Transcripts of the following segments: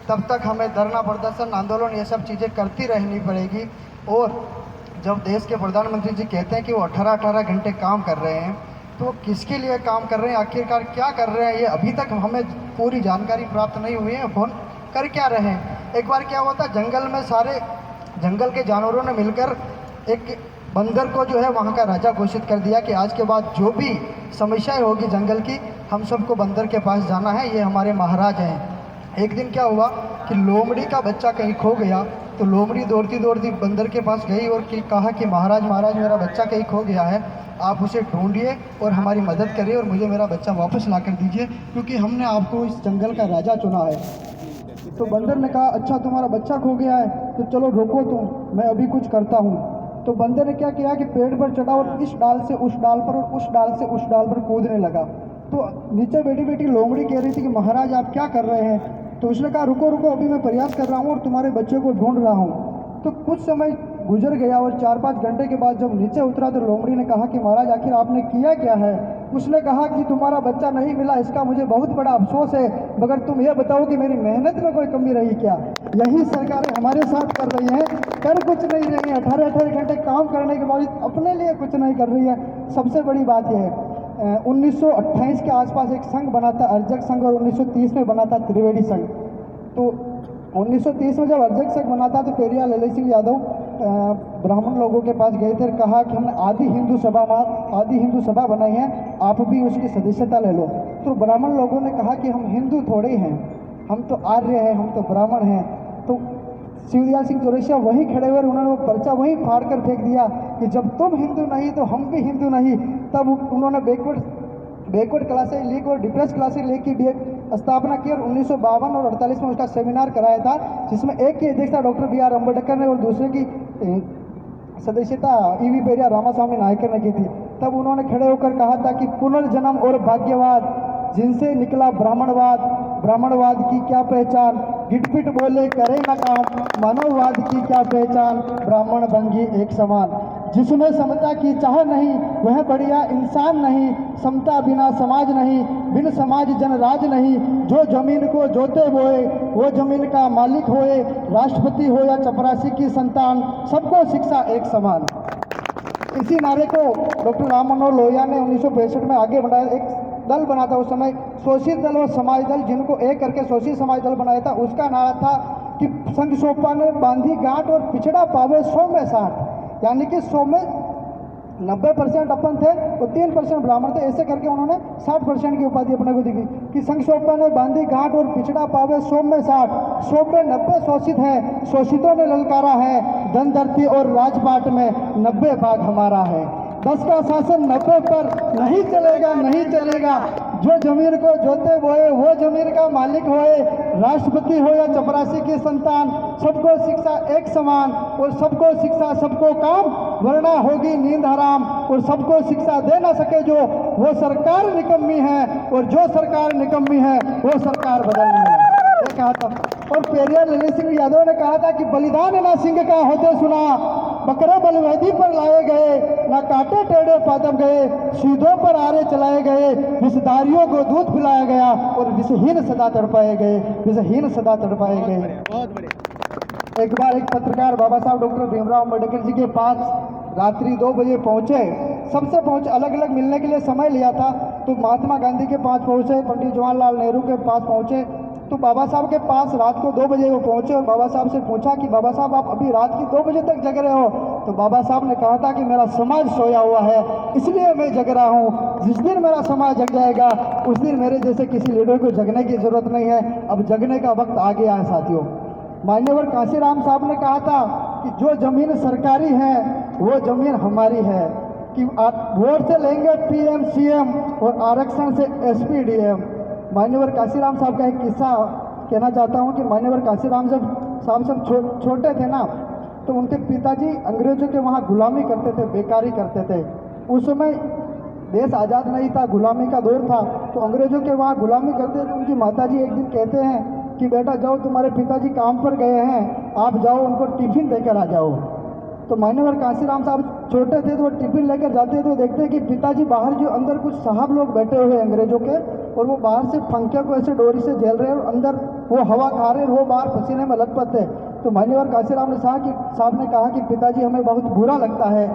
तब तक हमें धरना प्रदर्शन आंदोलन ये सब चीज़ें करती रहनी पड़ेगी। और जब देश के प्रधानमंत्री जी कहते हैं कि वो 18-18 घंटे काम कर रहे हैं, तो किसके लिए काम कर रहे हैं, आखिरकार क्या कर रहे हैं, ये अभी तक हमें पूरी जानकारी प्राप्त नहीं हुई है। फोन कर क्या रहे हैं। एक बार क्या हुआ था, जंगल में सारे जंगल के जानवरों ने मिलकर एक बंदर को जो है वहाँ का राजा घोषित कर दिया कि आज के बाद जो भी समस्याएं होगी जंगल की, हम सबको बंदर के पास जाना है, ये हमारे महाराज हैं। एक दिन क्या हुआ कि लोमड़ी का बच्चा कहीं खो गया, तो लोमड़ी दौड़ती दौड़ती बंदर के पास गई और कहा कि महाराज महाराज मेरा बच्चा कहीं खो गया है, आप उसे ढूंढिए और हमारी मदद करिए और मुझे मेरा बच्चा वापस ला कर दीजिए, क्योंकि हमने आपको इस जंगल का राजा चुना है। तो बंदर ने कहा अच्छा तुम्हारा बच्चा खो गया है, तो चलो रोको तुम, मैं अभी कुछ करता हूँ। तो बंदर ने क्या किया कि पेड़ पर चढ़ा और इस डाल से उस डाल पर और उस डाल से उस डाल पर कूदने लगा। तो नीचे बैठी बैठी लोमड़ी कह रही थी कि महाराज आप क्या कर रहे हैं। तो उसने कहा रुको रुको, अभी मैं प्रयास कर रहा हूँ और तुम्हारे बच्चे को ढूंढ रहा हूँ। तो कुछ समय गुजर गया और 4-5 घंटे के बाद जब नीचे उतरा तो लोमड़ी ने कहा कि महाराज आखिर आपने किया क्या है। उसने कहा कि तुम्हारा बच्चा नहीं मिला, इसका मुझे बहुत बड़ा अफसोस है, मगर तुम ये बताओ कि मेरी मेहनत में कोई कमी रही क्या। यही सरकारें हमारे साथ कर रही हैं, कर कुछ नहीं रही है, 18-18 घंटे काम करने के बावजूद अपने लिए कुछ नहीं कर रही है। सबसे बड़ी बात यह है 1928 के आसपास एक संघ बना था, अर्जक संघ, और 1930 में बना था त्रिवेणी संघ। तो 1930 में जब अर्जक संघ बना था तो पेरियार ललित सिंह यादव ब्राह्मण लोगों के पास गए थे, कहा कि हमने आदि हिंदू सभा बनाई है, आप भी उसकी सदस्यता ले लो। तो ब्राह्मण लोगों ने कहा कि हम हिंदू थोड़े हैं, हम तो आर्य हैं, हम तो ब्राह्मण हैं। तो शिवदयाल सिंह चौरसिया वहीं खड़े हुए, उन्होंने वो पर्चा वहीं फाड़ कर फेंक दिया कि जब तुम हिंदू नहीं तो हम भी हिंदू नहीं। तब उन्होंने बैकवर्ड क्लासेज लीग और डिप्रेस क्लासेज लीग की भी एक स्थापना की और 1952 और 48 में उसका सेमिनार कराया था, जिसमें एक की अध्यक्षता डॉक्टर बी आर अम्बेडकर ने और दूसरे की सदस्यता ईवी पेरिया रामास्वामी नायकर ने की थी। तब उन्होंने खड़े होकर कहा था कि पुनर्जन्म और भाग्यवाद, जिनसे निकला ब्राह्मणवाद, ब्राह्मणवाद की क्या पहचान, गिटपिट बोले करे न काम, मानववाद की क्या पहचान, ब्राह्मण भंगी एक समान। जिसमें समता की चाह नहीं वह बढ़िया इंसान नहीं, समता बिना समाज नहीं, बिन समाज जनराज नहीं। जो जमीन को जोते बोए वो जमीन का मालिक होए, राष्ट्रपति हो या चपरासी की संतान, सबको शिक्षा एक समान। इसी नारे को डॉक्टर राम मनोहर लोहिया ने 1965 में आगे बढ़ाया। एक दल बना था उस समय, शोषित दल और समाज दल, जिनको एक करके शोषित समाज दल बनाया था। उसका नारा था कि संघ सोपा ने बांधी गांठ और पिछड़ा पावे 100 में 60, यानी कि 100 में 90% अपन थे और 3% ब्राह्मण थे। ऐसे करके उन्होंने 60% की उपाधि अपने को दी कि संघ सोपा ने बांधी गांठ और पिछड़ा पावे 100 में 60, 100 में 90 शोषित है, शोषितों ने ललकारा है, धन धरती और राजपाट में 90 भाग हमारा है। 10 का शासन 90 पर नहीं चलेगा, नहीं चलेगा। जो जमीन को जोते बोए वो जमीन का मालिक होए, राष्ट्रपति हो या चपरासी की संतान, सबको शिक्षा एक समान और सबको शिक्षा सबको काम, वरना होगी नींद हराम। और सबको शिक्षा दे ना सके जो, वो सरकार निकम्मी है, और जो सरकार निकम्मी है वो सरकार बदलनी है, ये कहा था। और पेरियार ललित सिंह यादव ने कहा था कि बलिदान ना सिंह का होते सुना, बकरे बलवेदी पर लाए गए, ना कांटे टेढ़े पादप गए, सीधों पर आरे चलाए गए, विषधारियों को दूध पिलाया गया और विषहीन सदा तड़पाए गए, विषहीन सदा तड़पाए गए। एक बार एक पत्रकार बाबा साहब डॉक्टर भीमराव अम्बेडकर जी के पास रात्रि 2 बजे पहुंचे, सबसे पहुंचे, अलग अलग मिलने के लिए समय लिया था। तो महात्मा गांधी के पास पहुंचे, पंडित जवाहरलाल नेहरू के पास पहुंचे। तो बाबा साहब के पास रात को 2 बजे वो पहुंचे और बाबा साहब से पूछा कि बाबा साहब आप अभी रात की 2 बजे तक जग रहे हो। तो बाबा साहब ने कहा था कि मेरा समाज सोया हुआ है, इसलिए मैं जग रहा हूँ। जिस दिन मेरा समाज जग जाएगा उस दिन मेरे जैसे किसी लीडर को जगने की जरूरत नहीं है, अब जगने का वक्त आ गया है साथियों। मान्यवर कांशीराम साहब ने कहा था कि जो जमीन सरकारी है वो जमीन हमारी है, कि वोट से लेंगे पीएम सीएम और आरक्षण से एसपी डीएम। मान्यवर कांशीराम साहब का एक किस्सा कहना चाहता हूँ कि मान्यवर कांशीराम साहब जब छोटे थे ना, तो उनके पिताजी अंग्रेजों के वहाँ गुलामी करते थे, बेकारी करते थे। उस समय देश आज़ाद नहीं था, गुलामी का दौर था, तो अंग्रेजों के वहाँ गुलामी करते थे। उनकी माताजी एक दिन कहते हैं कि बेटा जाओ, तुम्हारे पिताजी काम पर गए हैं, आप जाओ उनको टिफिन देकर आ जाओ। तो मान्यवर कांसीराम साहब छोटे थे तो वो टिफिन लेकर जाते तो देखते कि पिताजी बाहर जो अंदर कुछ साहब लोग बैठे हुए अंग्रेजों के, और वो बाहर से पंखे को ऐसे डोरी से झेल रहे हैं और अंदर वो हवा खा रहे हैं, वो बाहर पसीने में लथपथ है। तो मान्यवर कांसीराम ने साहब ने कहा कि पिताजी हमें बहुत बुरा लगता है,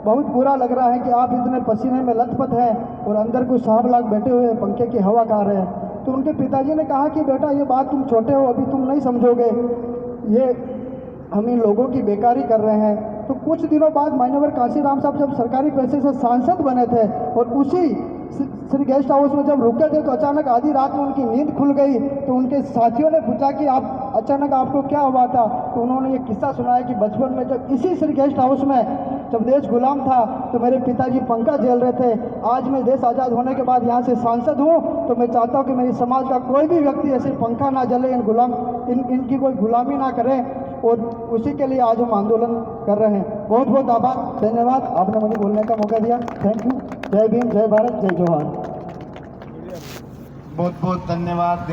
बहुत बुरा लग रहा है कि आप इतने पसीने में लथपथ हैं और अंदर कुछ साहब लोग बैठे हुए हैं पंखे की हवा खा रहे हैं। तो उनके पिताजी ने कहा कि बेटा ये बात तुम छोटे हो, अभी तुम नहीं समझोगे, ये हम इन लोगों की बेकारी कर रहे हैं। तो कुछ दिनों बाद मान्यवर कांसीराम साहब जब सरकारी पैसे से सांसद बने थे और उसी श्री गेस्ट हाउस में जब रुके थे तो अचानक आधी रात में उनकी नींद खुल गई। तो उनके साथियों ने पूछा कि आप अचानक आपको क्या हुआ था? तो उन्होंने ये किस्सा सुनाया कि बचपन में जब इसी श्री गेस्ट हाउस में जब देश गुलाम था तो मेरे पिताजी पंखा झेल रहे थे। आज मैं देश आज़ाद होने के बाद यहाँ से सांसद हूँ तो मैं चाहता हूँ कि मेरी समाज का कोई भी व्यक्ति ऐसे पंखा ना जले, इनकी कोई गुलामी ना करे, और उसी के लिए आज हम आंदोलन कर रहे हैं। बहुत बहुत आभार, धन्यवाद, आपने मुझे बोलने का मौका दिया। Thank you. जय भीम, जय भारत, जय जवाहर। बहुत बहुत धन्यवाद।